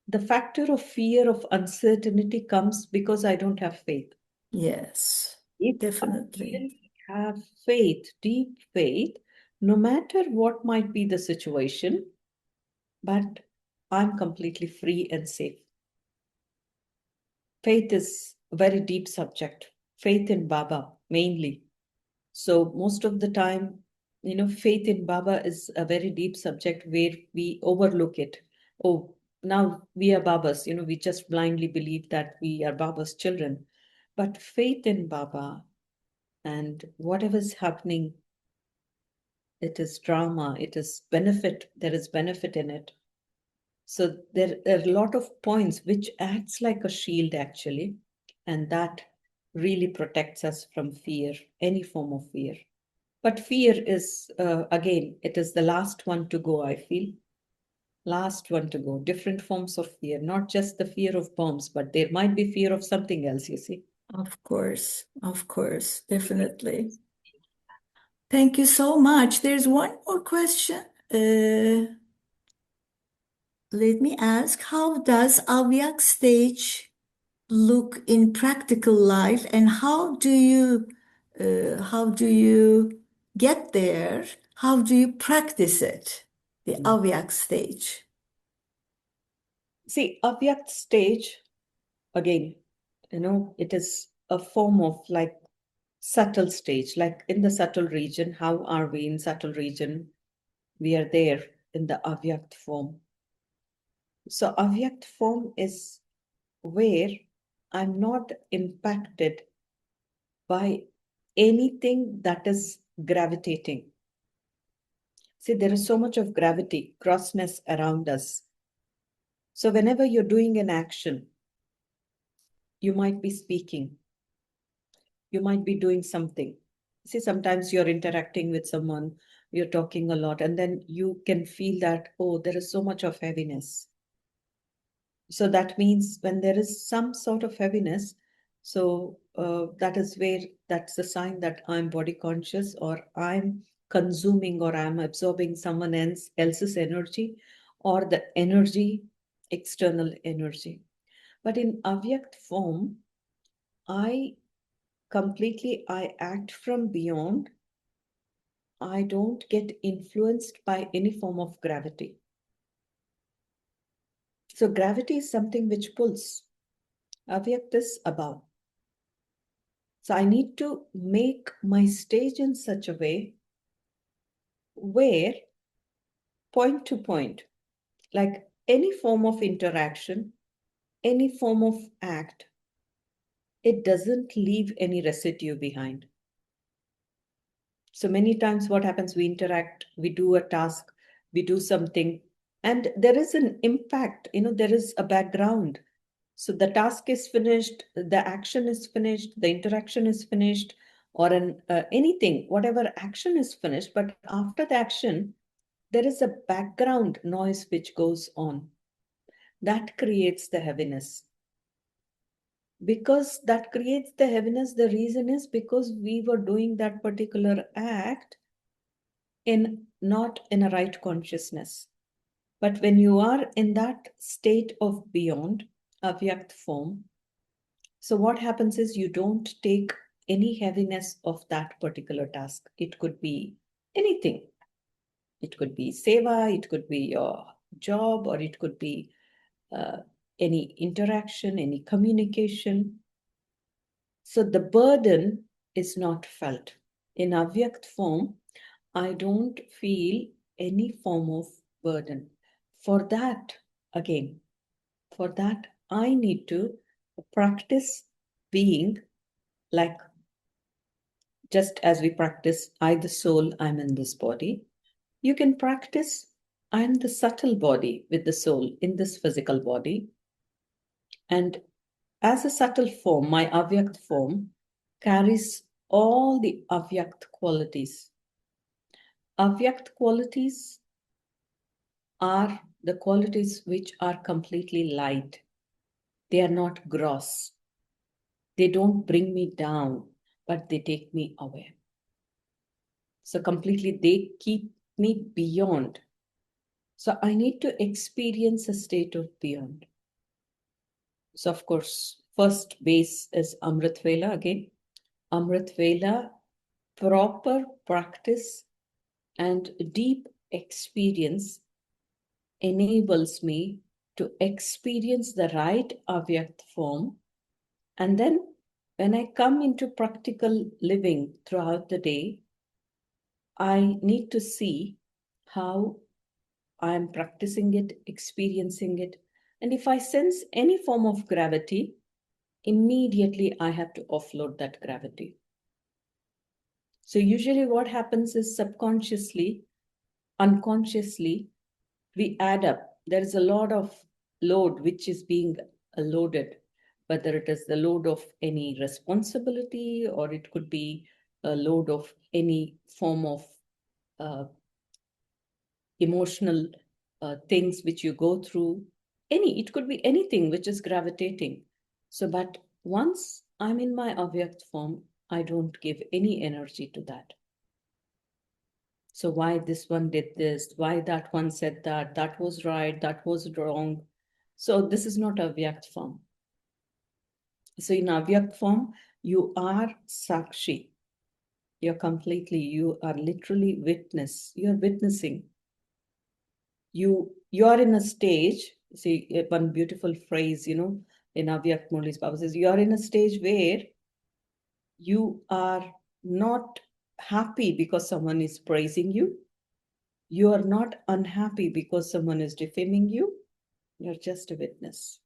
the factor of fear of uncertainty comes because I don't have faith. Yes, If I definitely. really have faith, deep faith, no matter what might be the situation, but I'm completely free and safe. Faith is a very deep subject. Faith in Baba, mainly. So most of the time, faith in Baba is a very deep subject where we overlook it. Oh, now we are Babas, we just blindly believe that we are Baba's children. But faith in Baba and whatever's happening, it is drama, it is benefit, there is benefit in it. So there are a lot of points which acts like a shield, actually, and that really protects us from fear, any form of fear. But fear is, again, it is the last one to go, I feel. Last one to go. Different forms of fear, not just the fear of bombs, but there might be fear of something else, you see. Of course, definitely. Thank you so much. There's one more question. Let me ask, how does Avyak stage look in practical life, and how do you get there? How do you practice it? The Avyak stage. See, Avyakt stage, again, it is a form of like subtle stage, like in the subtle region. How are we in subtle region? We are there in the avyakt form. So avyakt form is where I'm not impacted by anything that is gravitating. See, there is so much of gravity, grossness around us. So whenever you're doing an action, you might be speaking, you might be doing something. See, sometimes you're interacting with someone, you're talking a lot, and then you can feel that, oh, there is so much of heaviness. So that means when there is some sort of heaviness, so that is where that's the sign that I'm body conscious, or I'm consuming, or I'm absorbing someone else's energy, or the energy, external energy. But in avyakt form, I I act from beyond. I don't get influenced by any form of gravity. So gravity is something which pulls. Avyakt is above. So I need to make my stage in such a way where point to point, like any form of interaction, any form of act, it doesn't leave any residue behind. So many times what happens, we interact, we do a task, we do something, and there is an impact, there is a background. So the task is finished, the action is finished, the interaction is finished, or anything, whatever action is finished. But after the action, there is a background noise which goes on. That creates the heaviness. Because that creates the heaviness, the reason is because we were doing that particular act not in a right consciousness. But when you are in that state of beyond, avyakt form, so what happens is you don't take any heaviness of that particular task. It could be anything. It could be seva, it could be your job, or it could be any interaction, any communication. So the burden is not felt. In avyakt form, I don't feel any form of burden. For that, again, I need to practice being like, just as we practice, I, the soul, I'm in this body. You can practice, I'm the subtle body with the soul in this physical body. And as a subtle form, my avyakt form carries all the avyakt qualities. Avyakt qualities are the qualities which are completely light. They are not gross. They don't bring me down, but they take me away. So completely, they keep me beyond. So I need to experience a state of beyond. So of course, first base is Amrit Vela again. Amrit Vela, proper practice and deep experience enables me to experience the right avyakt form. And then when I come into practical living throughout the day, I need to see how I'm practicing it, experiencing it. And if I sense any form of gravity, immediately I have to offload that gravity. So usually what happens is subconsciously, unconsciously, we add up. There is a lot of load which is being loaded, whether it is the load of any responsibility, or it could be a load of any form of uh, emotional things which you go through. It could be anything which is gravitating. So, but once I'm in my avyakt form, I don't give any energy to that. So why this one did this, why that one said that was right, that was wrong. So this is not avyakt form. So in avyakt form, you are sakshi. You are literally witness. You're witnessing. You are in a stage, see one beautiful phrase, in Avyakt Murli's Baba says, you are in a stage where You are not happy because someone is praising you. You are not unhappy because someone is defaming you. You're just a witness.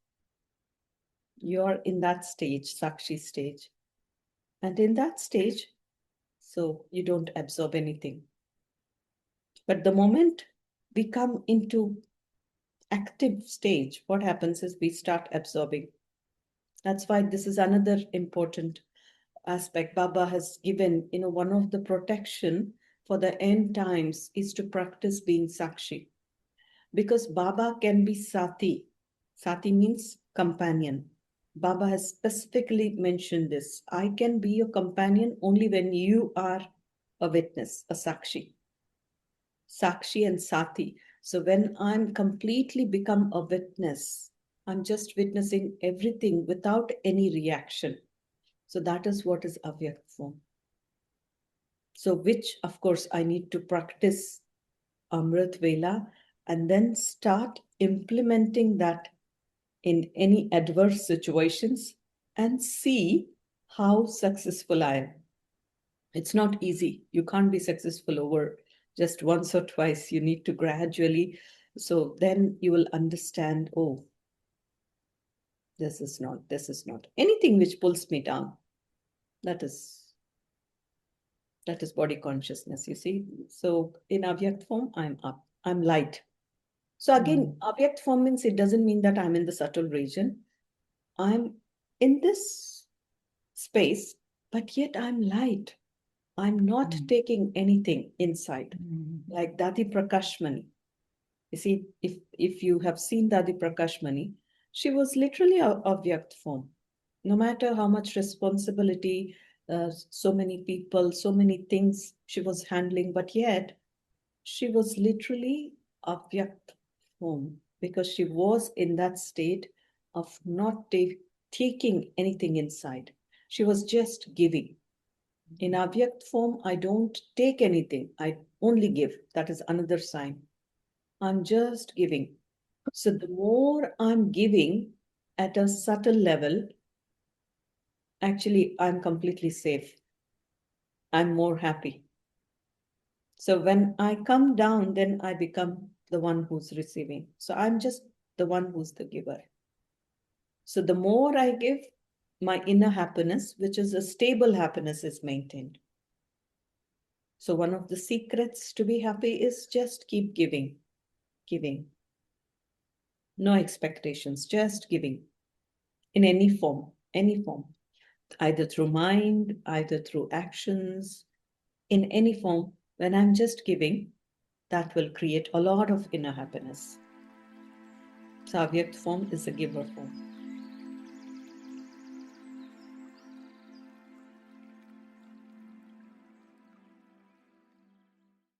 You're in that stage, Sakshi stage. And in that stage, so you don't absorb anything. But the moment we come into active stage, what happens is we start absorbing. That's why this is another important aspect Baba has given. One of the protection for the end times is to practice being Sakshi. Because Baba can be Sati. Sati means companion. Baba has specifically mentioned this. I can be your companion only when you are a witness, a Sakshi. Sakshi and Sati. So when I'm completely become a witness, I'm just witnessing everything without any reaction. So that is what is Avyakt form. So which, of course, I need to practice Amrit Vela and then start implementing that in any adverse situations and see how successful I am. It's not easy. You can't be successful over just once or twice. You need to gradually. So then you will understand, oh, this is not. Anything which pulls me down, that is body consciousness, you see. So in Avyakt form, I'm up, I'm light. So again, Avyakt form means it doesn't mean that I'm in the subtle region. I'm in this space, but yet I'm light. I'm not taking anything inside. Like Dadi Prakashmani. You see, if you have seen Dadi Prakashmani, she was literally a Avyakt form. No matter how much responsibility, so many people, so many things she was handling, but yet she was literally Avyakt form because she was in that state of not taking anything inside. She was just giving. In Avyakt form, I don't take anything. I only give. That is another sign. I'm just giving. So the more I'm giving at a subtle level, actually, I'm completely safe. I'm more happy. So when I come down, then I become the one who's receiving. So I'm just the one who's the giver. So the more I give, my inner happiness, which is a stable happiness, is maintained. So one of the secrets to be happy is just keep giving. No expectations, just giving in any form, either through mind, either through actions, in any form. When I'm just giving, that will create a lot of inner happiness. So Avyakt form is a giver form.